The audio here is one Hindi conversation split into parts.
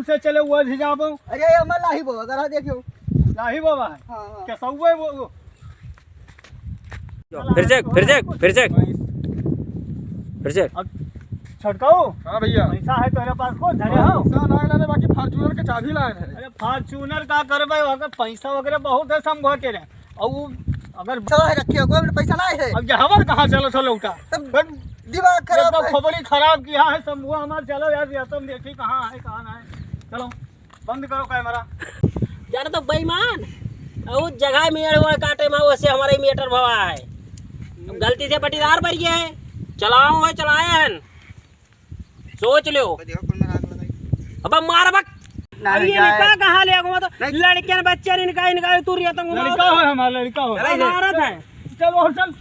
से चले हुआ ही जाबो। अरे अमर लाही बाबा जरा देखियो। लाही बाबा है। हाँ क्या सौवे वो फिर चेक अब छटकाओ। हाँ भैया पैसा है तेरे पास को धरे हो? पैसा ना लाने बाकी फॉर्च्यूनर के चाबी लाए हैं। अरे फॉर्च्यूनर का करबे अगर पैसा वगैरह बहुत है समझो के रे और अगर चलो है रखियो कोई पैसा ना है। अब जहावर कहाँ चलो था लौटा तब दिमाग खराब है। खबरी खराब किया है समूह हमारे। चलो यार या तुम देखी कहाँ है कहाँ ना है। चलो बंद करो कैमरा। यार तो बेईमान उस जगह मेड़ हुआ काटे में वैसे हमारे मीटर भवा है। गलती से पटीदार पर गया है चलाओ है चलाया है सोच लो। अब मार बक अब ये निकाह कहाँ ले आऊंगा तो लड़के ने बच्चे ने निकाह तू रिया तुम लड़का है हमारा लड़का हो। इमारत है चलो चल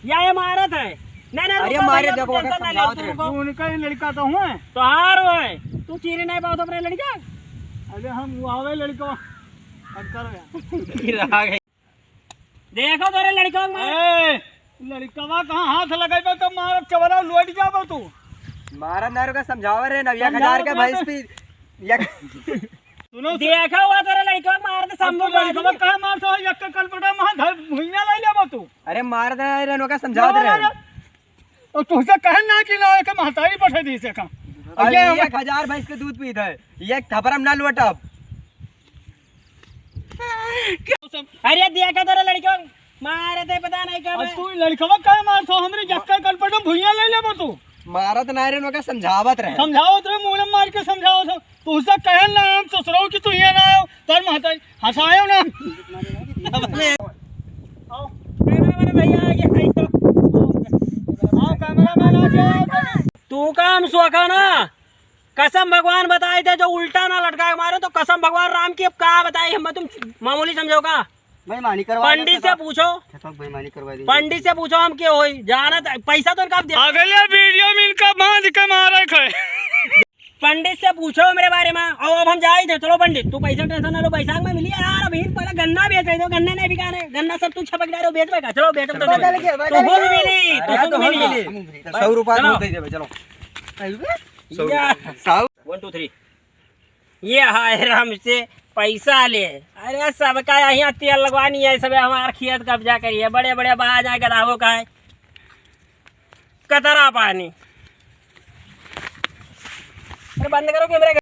या इमारत है नहीं अरे मारे देखो उनका ही लड़का तो हूँ। तो हार है तू चीरे नहीं पाओ तो अपने लड़का। अरे हम आवे लड़का अब करो यार। देखो तोरे लड़का लड़कवा कहाँ हाथ लगाई तो मार चवरा लौट जाबो तू। मारा नारो का समझावा रे ना 1000 का भैंस पी सुनो देखा हुआ तोरे लड़का मार दे संभव लड़कवा कहाँ मार तो एक कलपटा में धर भुइया लाई लेबो तू। अरे मार दे रे नो का समझावा रे। और तुझसे कहन ना कि ना के महतारी पठे दी से का। ये 1000 भैंस के दूध पीत है ये थपरम ना लुटब। अरे देखा तोरे लड़का मारे थे पता नहीं कब तू लड़कवा कहाँ मार तो हमरे जक्का कलपटा भुइया लाई लेबो तू। मारत ना रे नो का समझावत रहे। समझाओ तो मुंह में मार के समझाओ तो तुझसे कहन ना हम ससुरो कि तू ये ना आयो तर महतारी हंसायो ना। आओ कैमरामैन भैया आ गया तो आओ कैमरामैन आ गया। तू काम सोखा ना कसम भगवान बताए थे जो उल्टा ना लटका के मारो तो कसम भगवान राम की अब कहा बताई हम तुम मामूली समझो का। बेईमानी करवा पंडित से पूछो बेईमानी करवा दी। पंडित से पूछो हम क्या होई जाना पैसा तो इनका अगले वीडियो में इनका बांध के मारे खे। पंडित से पूछो मेरे बारे में। अब हम जाए थे चलो पंडित तू पैसा टेंशन ना लो पैसा में मिली यार। अभी पहले गन्ना बेच रहे हो गन्ना नहीं बिका रहे गन्ना सब तू छपक रहे हो बेच बेगा। चलो बेच तो खुद मिली तो मिली 100 रुपया दूध दे दे चलो 1 2 3 ये हाय राम से पैसा ले। अरे सबका यहाँ तेल लगवानी है सब हमारे खेत कब्जा करिए बड़े बड़े बाहर जाए गदावो का है कतरा पानी। अरे बंद करो कैमरे।